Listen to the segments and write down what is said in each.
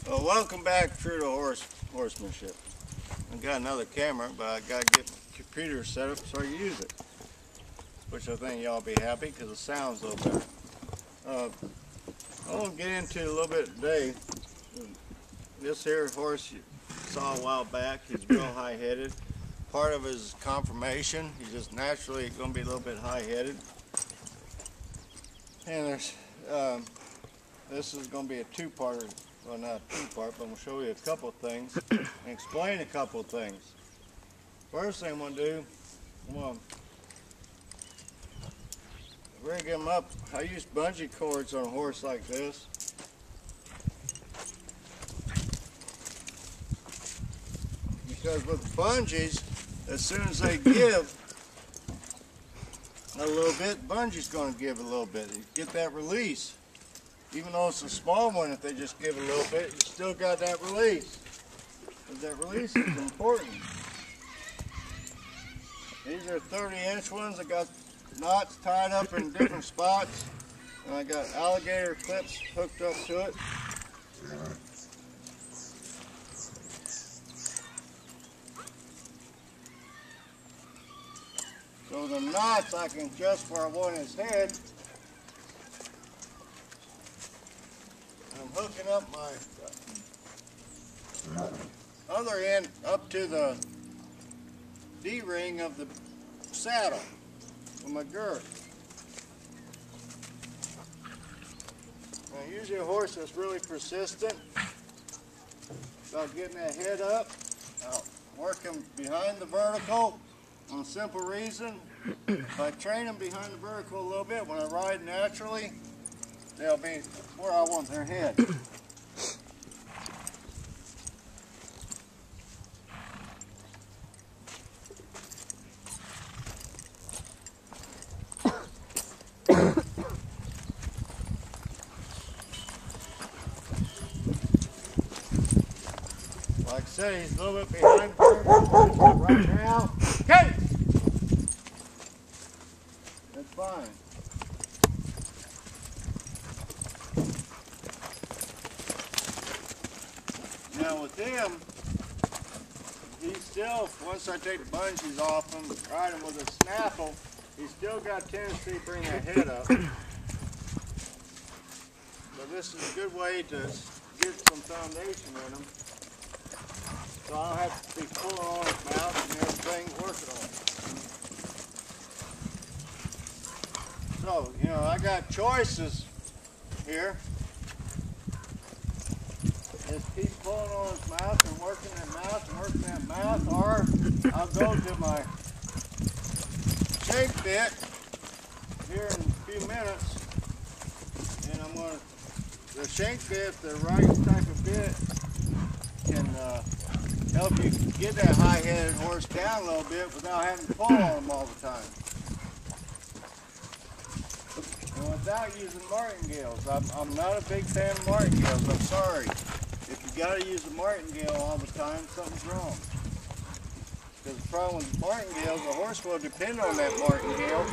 Well, welcome back True to Horsemanship. I got another camera, but I got to get my computer set up so I can use it. Which I think y'all be happy because the sound's a little better. I want to get into it a little bit today. This here horse you saw a while back, he's real high-headed. Part of his conformation, he's just naturally going to be a little bit high-headed. And there's, this is going to be a two-parter. Well, not a two-part, but I'm going to show you a couple of things and explain a couple of things. First thing I'm going to do, rig him up. I use bungee cords on a horse like this. Because with bungees, as soon as they give a little bit, bungee's going to give a little bit. You get that release. Even though it's a small one, if they just give a little bit, you still got that release. Because that release is important. These are 30-inch ones. I got knots tied up in different spots. And I got alligator clips hooked up to it. So the knots I can adjust where I want his head. I'm hooking up my other end up to the D-ring of the saddle with my girth. Now usually a horse that's really persistent about getting that head up, I'll work him behind the vertical on a simple reason. If I train them behind the vertical a little bit, when I ride naturally, they'll be where I want their head. Like I said, he's a little bit behind the vertical right now. Okay! That's fine. Now with him, he's still, once I take the bungees off him, ride him with a snaffle, he's still got a tendency to bring that head up. But this is a good way to get some foundation in him. So I don't have to be pulling on his mouth and everything, working on it. So, you know, I got choices here. Just keep pulling on his mouth and working that mouth and working that mouth, or I'll go to my Shank bit here in a few minutes, and I'm going to, the Shank bit, the right type of bit, can help you get that high-headed horse down a little bit without having to pull on him all the time. And without using martingales, I'm not a big fan of martingales, I'm sorry. If you got to use a martingale all the time, something's wrong. Because the problem with martingales, the horse will depend on that martingale.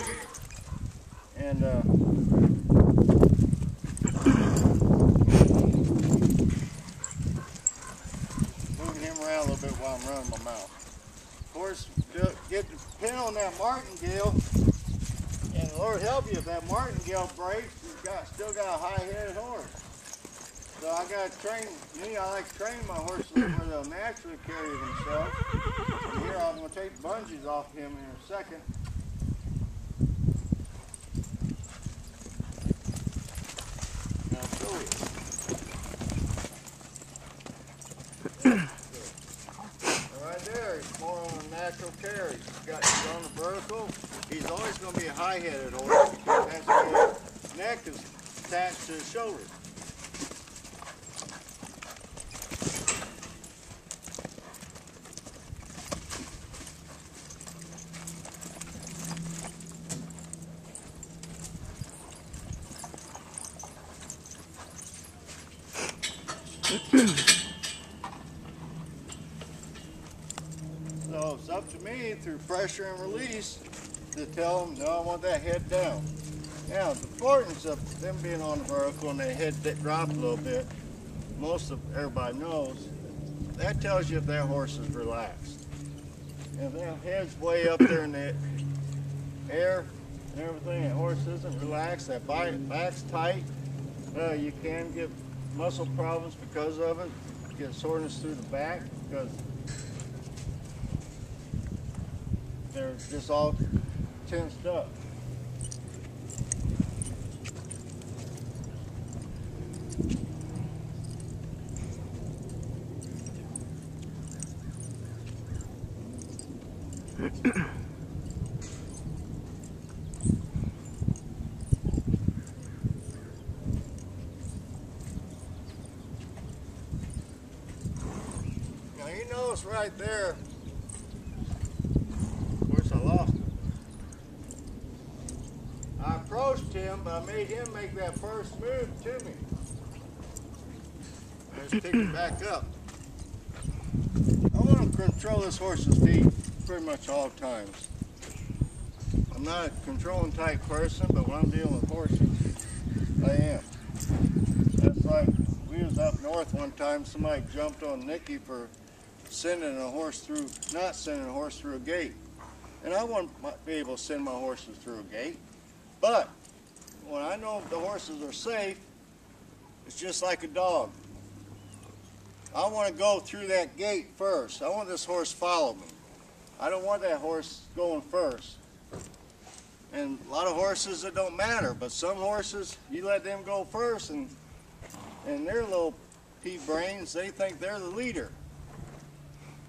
And moving him around a little bit while I'm running my mouth. Horse get to depend on that martingale, and the Lord help you if that martingale breaks, you've still got a high-headed horse. So I got to train, I like to train my horses where they'll naturally carry themselves. And here I'm going to take the bungees off him in a second. And I'll show you. Right there, he's more on a natural carry. He's on the vertical. He's always going to be a high-headed horse because his neck is attached to his shoulders. So it's up to me through pressure and release to tell them, no, I want that head down. Now, the importance of them being on the vertical and their head drop a little bit, most of everybody knows, that tells you if that horse is relaxed. And if that head's way up there in the air and everything, that horse isn't relaxed, that back's tight, you can get muscle problems because of it. You get soreness through the back because they're just all tensed up. Now you notice right there, of course I lost him. I approached him, but I made him make that first move to me. Let's pick it back up. I want to control this horse's feet pretty much all times. I'm not a controlling type person, but when I'm dealing with horses, I am. That's like, we was up north one time, somebody jumped on Nicky for sending a horse through, not sending a horse through a gate. And I want to be able to send my horses through a gate. But when I know the horses are safe, it's just like a dog. I want to go through that gate first. I want this horse to follow me. I don't want that horse going first. And a lot of horses, it don't matter, but some horses, you let them go first, and their little pea brains, they think they're the leader.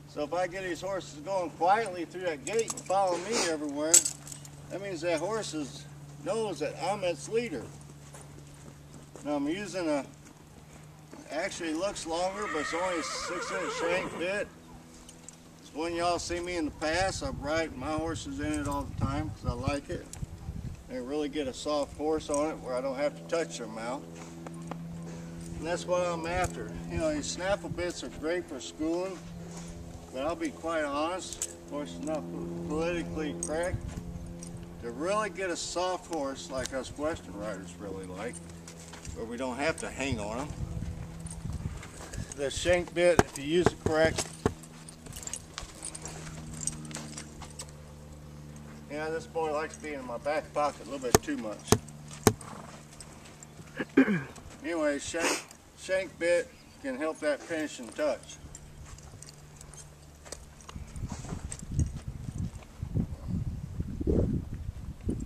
So if I get these horses going quietly through that gate and follow me everywhere, that means that horse knows that I'm its leader. Now I'm using a, actually looks longer, but it's only a 6-inch shank bit. It's one y'all see me in the past. I ride my horses in it all the time because I like it. They really get a soft horse on it where I don't have to touch their mouth. And that's what I'm after. You know, these snaffle bits are great for schooling, but I'll be quite honest, of course it's not politically correct, to really get a soft horse like us Western riders really like, where we don't have to hang on them. The shank bit, if you use it correct, yeah, this boy likes being in my back pocket a little bit too much. Anyway, shank bit can help that finishing touch.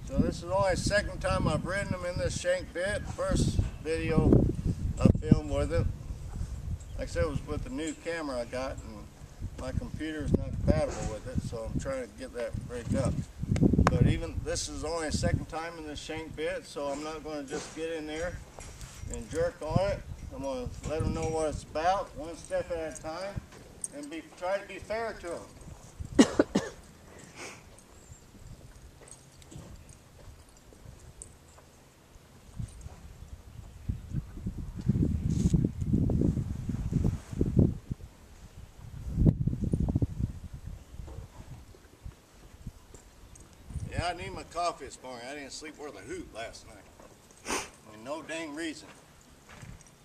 So this is only the second time I've ridden them in this shank bit. First video I filmed with it, like I said, it was with the new camera I got, and my computer is not compatible with it, so I'm trying to get that rigged up. But even this is only the second time in this shank bit, so I'm not going to just get in there and jerk on it. I'm going to let them know what it's about, one step at a time, and try to be fair to them. Yeah, I need my coffee this morning. I didn't sleep worth a hoot last night. I mean, no dang reason.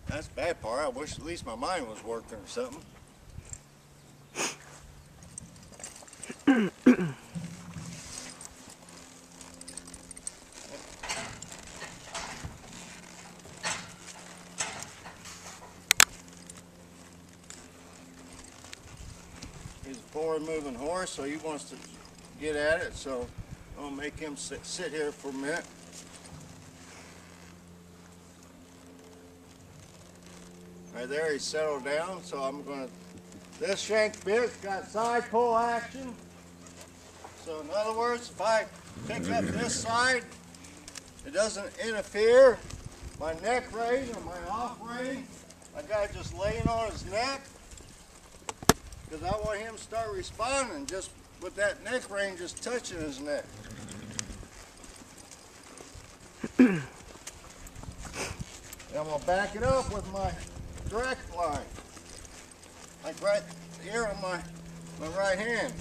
That's the bad part. I wish at least my mind was working or something. He's a forward-moving horse, so he wants to get at it. So I'm gonna make him sit here for a minute. Right there, he's settled down, so I'm gonna, this shank bit's got side pull action. So in other words, if I pick up this side, it doesn't interfere my neck rein or my off rein. I got it just laying on his neck, because I want him to start responding just with that neck rein just touching his neck. And I'm going to back it up with my direct line, like right here on my right hand.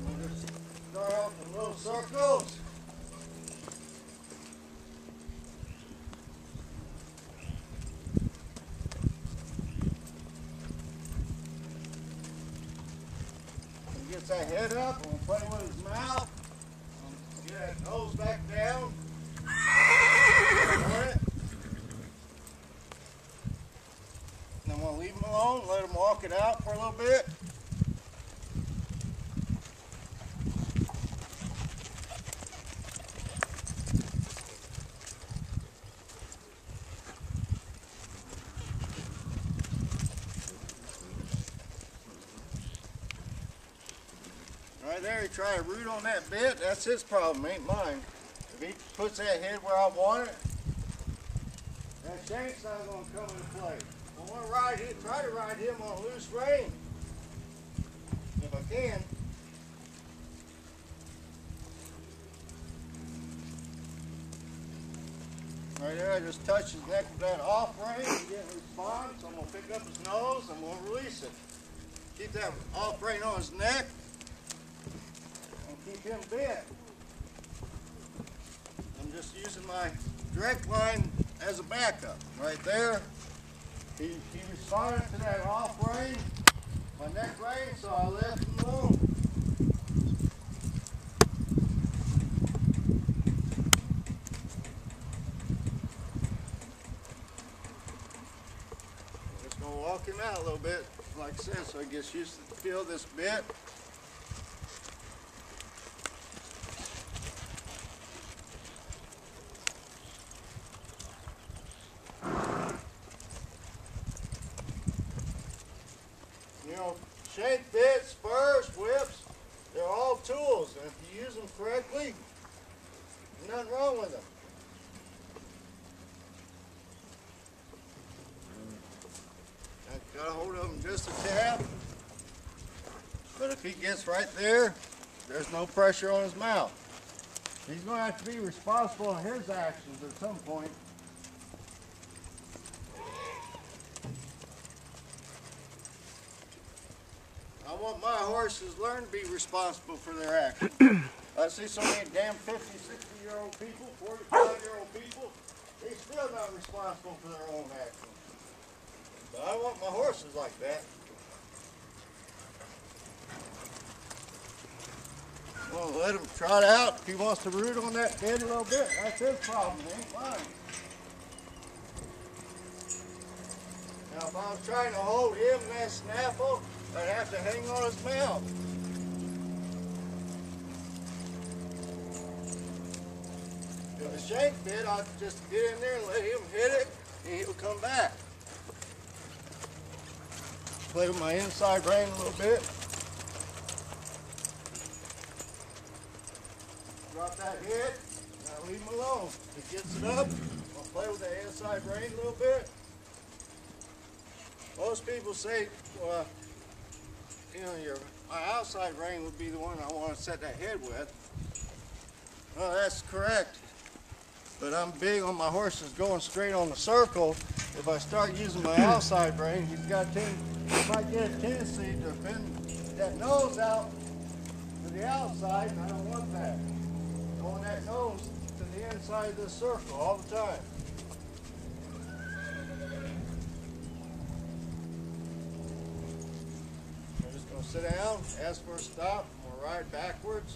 We'll just start off in little circles. that head up, and we'll play with his mouth. Get that nose back down. Then we'll leave him alone, let him walk it out for a little bit. Right there, he tried to root on that bit. That's his problem, ain't mine. If he puts that head where I want it, that shank's not going to come into play. I want to ride him, try to ride him on loose rein, if I can. Right there, I just touch his neck with that off rein and get a response. I'm going to pick up his nose and we'll release it. Keep that off rein on his neck. Keep him bit. I'm just using my direct line as a backup. Right there, he responded to that off rein, my neck rein, so I left him alone. I'm just going to walk him out a little bit, like I said, so he gets used to feel this bit. You know, shank bits, spurs, whips, they're all tools, and if you use them correctly, there's nothing wrong with them. I got a hold of him just a tap, but if he gets right there, there's no pressure on his mouth. He's going to have to be responsible for his actions at some point. I want my horses to learn to be responsible for their actions. I see so many damn 50, 60-year-old people, 45-year-old people, they're still not responsible for their own actions. But I want my horses like that. Well, let him trot out. If he wants to root on that bed a little bit, that's his problem, it ain't mine. Now, if I was trying to hold him in that snaffle, I'd have to hang on his mouth. If the shank bit, I'll just get in there and let him hit it, and he'll come back. Play with my inside rein a little bit. Drop that head, and I leave him alone. If he gets it up, I'll play with that inside rein a little bit. Most people say, well, you know, my outside rein would be the one I want to set that head with. Well, that's correct. But I'm big on my horses going straight on the circle. If I start using my outside rein, he might get a tendency to bend that nose out to the outside, and I don't want that. I want that nose to the inside of the circle all the time. I'm just going to sit down, ask for a stop, and we'll ride backwards.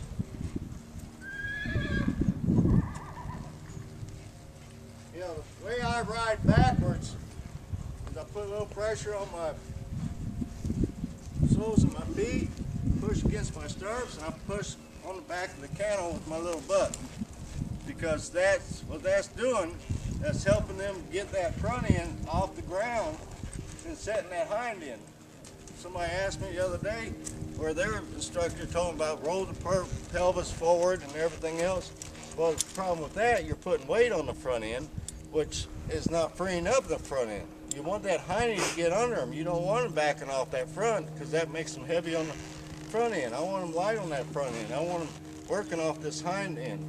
You know, the way I ride backwards is I put a little pressure on my soles of my feet, push against my stirrups, and I push on the back of the cantle with my little butt. Because that's what that's doing, that's helping them get that front end off the ground and setting that hind end. Somebody asked me the other day where their instructor told them about roll the pelvis forward and everything else. Well, the problem with that, you're putting weight on the front end, which is not freeing up the front end. You want that hind end to get under them. You don't want them backing off that front because that makes them heavy on the front end. I want them light on that front end. I want them working off this hind end.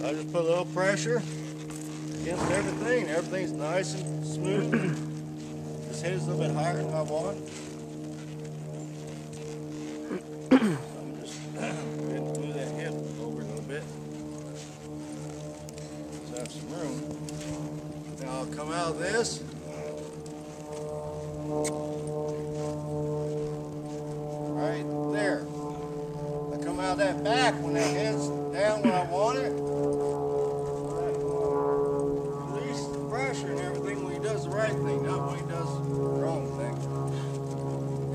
I just put a little pressure against everything. Everything's nice and smooth. This head is a little bit higher than I want. I'm just going to move that hip over a little bit. So I have some room. Now I'll come out of this. back when that head's down where I want it. Release the pressure and everything when he does the right thing, not when he does the wrong thing.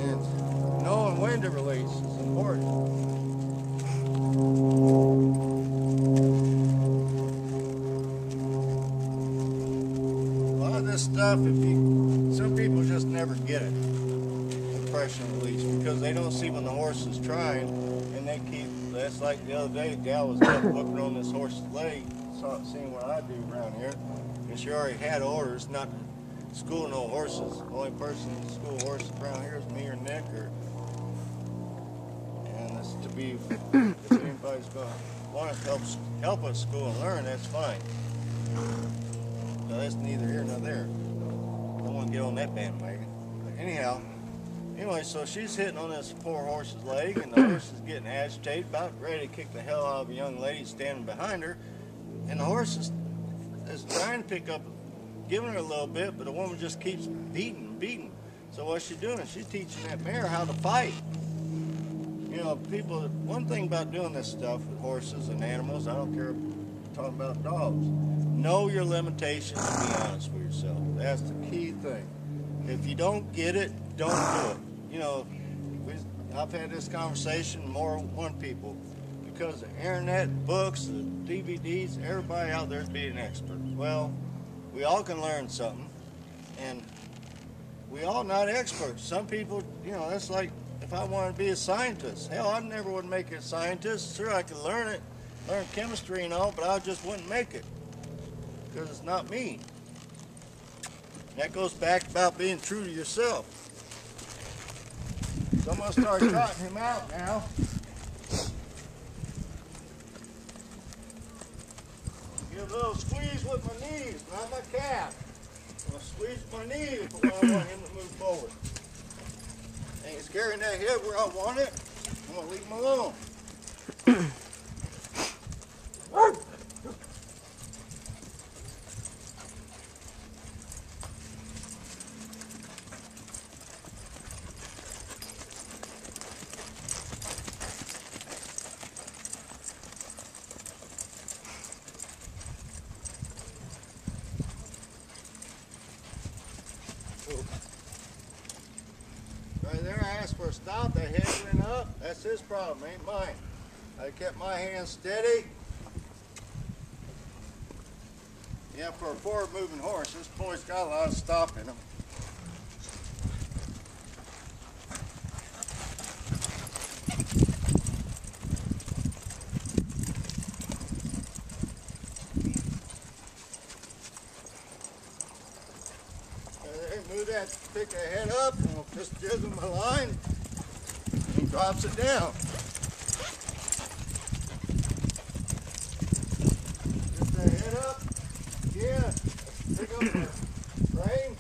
And knowing when to release is important. This stuff, some people just never get it, the pressure release, because they don't see when the horse is trying, and they keep, that's like the other day, a gal was up looking on this horse's leg, seeing what I do around here, and she already had orders not to school no horses. The only person to school horses around here is me or Nick, and it's to be, if anybody's going to want to help us school and learn, that's fine. So that's neither here nor there. I don't want to get on that bandwagon. But anyhow, anyway, so she's hitting on this poor horse's leg, and the horse is getting agitated, about ready to kick the hell out of a young lady standing behind her. And the horse is trying to pick up, giving her a little bit, but the woman just keeps beating. So what's she doing? She's teaching that mare how to fight. You know, people, one thing about doing this stuff with horses and animals, I don't care if I'm talking about dogs. Know your limitations and be honest with yourself. That's the key thing. If you don't get it, don't do it. You know, I've had this conversation more with one people. Because the internet, books, the DVDs, everybody out there is being an expert. Well, we all can learn something. And we all not experts. Some people, you know, that's like if I wanted to be a scientist. Hell, I never would make it a scientist. Sure, I could learn it, learn chemistry and all, but I just wouldn't make it. Because it's not me. That goes back about being true to yourself. So I'm going to start trotting him out now. Give a little squeeze with my knees, not my calf. I'm going to squeeze my knees when I want him to move forward. And he's carrying that head where I want it. I'm going to leave him alone. Right there, I asked for a stop. That head went up. That's his problem, ain't mine. I kept my hands steady. Yeah, for a forward-moving horse, this boy's got a lot of stop in him. Move that, pick that head up, and we'll just give him a line, and he drops it down. Get that head up, yeah, pick up the rein,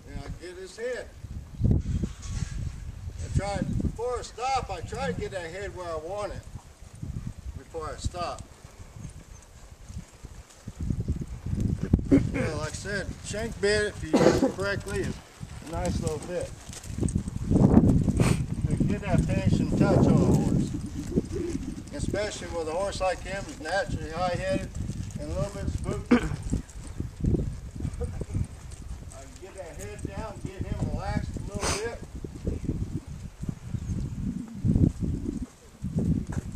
and I get his head. Before I stop, I try to get that head where I want it, before I stop. Yeah, like I said, shank bit, if you use it correctly, is a nice little bit. To get that finishing touch on a horse. Especially with a horse like him, who's naturally high-headed and a little bit spooky. I can get that head down, get him relaxed a little bit.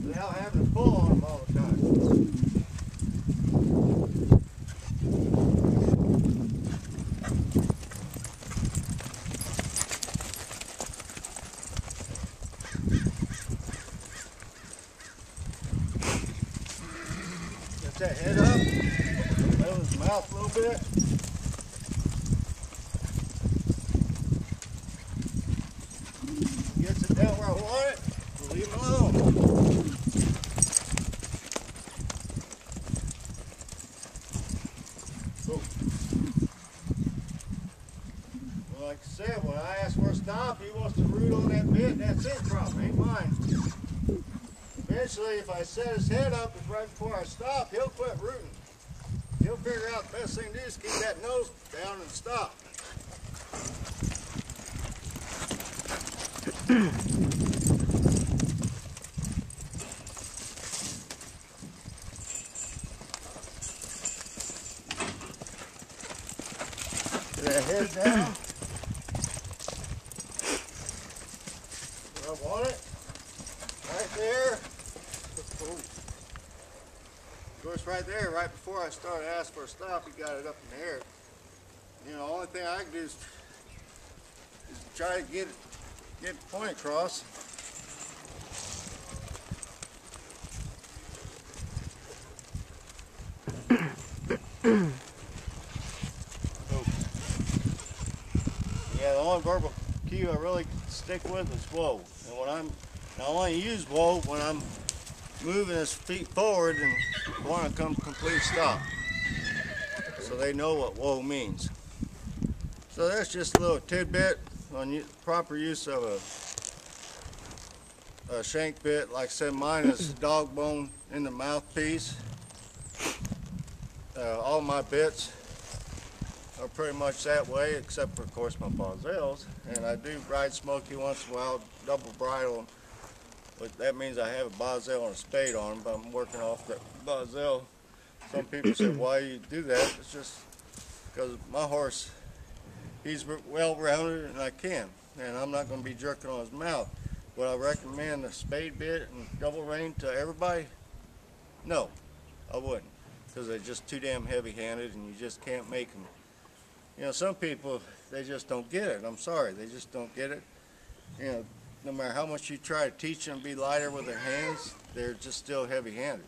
Without having to pull on him all the time. That head up, open his mouth a little bit. Gets it down where I want it, we'll leave him alone. Cool. Well, like I said, when I ask for a stop, he wants to root on that bit, that's his problem, ain't mine. Eventually, if I set his head up right before I stop, he'll quit rooting. He'll figure out the best thing to do is keep that nose down and stop. Get that head down. I want it. Right there. Of course, right there, right before I started asking for a stop, he got it up in the air. You know, the only thing I can do is try to get the point across. Yeah, the only verbal cue I really stick with is whoa. And I only use whoa when I'm moving his feet forward and want to come complete stop. So they know what whoa means. So that's just a little tidbit on proper use of a shank bit. Like I said, mine is dog bone in the mouthpiece. All my bits are pretty much that way, except for, of course, my Bozels. And I do ride Smoky once in a while, double bridle. But that means I have a Bozel and a spade on them, but I'm working off that Bozel. Some people say, why you do that? It's just because my horse, he's well-rounded and I can. And I'm not going to be jerking on his mouth. Would I recommend a spade bit and double rein to everybody? No, I wouldn't. Because they're just too damn heavy-handed and you just can't make them. You know, some people, they just don't get it. I'm sorry, they just don't get it. You know, no matter how much you try to teach them to be lighter with their hands, they're just still heavy-handed.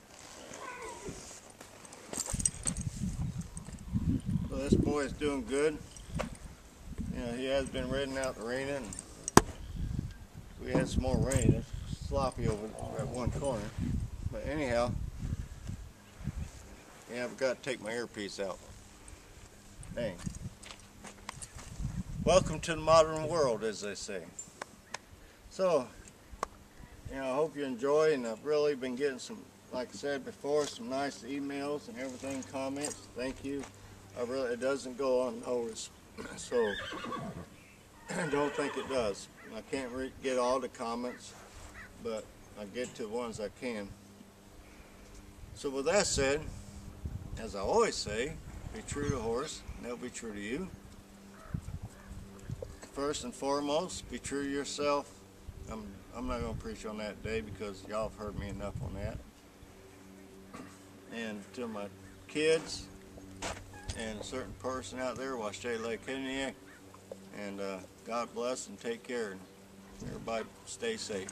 So this boy is doing good. You know, he has been ridden out the arena, and we had some more rain. It's sloppy over at one corner. But anyhow, yeah, I've got to take my earpiece out. Dang. Welcome to the modern world, as they say. So, you know, I hope you enjoy, and I've really been getting some, like I said before, some nice emails and everything, comments. Thank you. It doesn't go unnoticed, so don't think it does. I can't get all the comments, but I get to the ones I can. So with that said, as I always say, be true to the horse, and they'll be true to you. First and foremost, be true to yourself. I'm not going to preach on that today because y'all have heard me enough on that. And to my kids and a certain person out there, and God bless and take care, and everybody stay safe.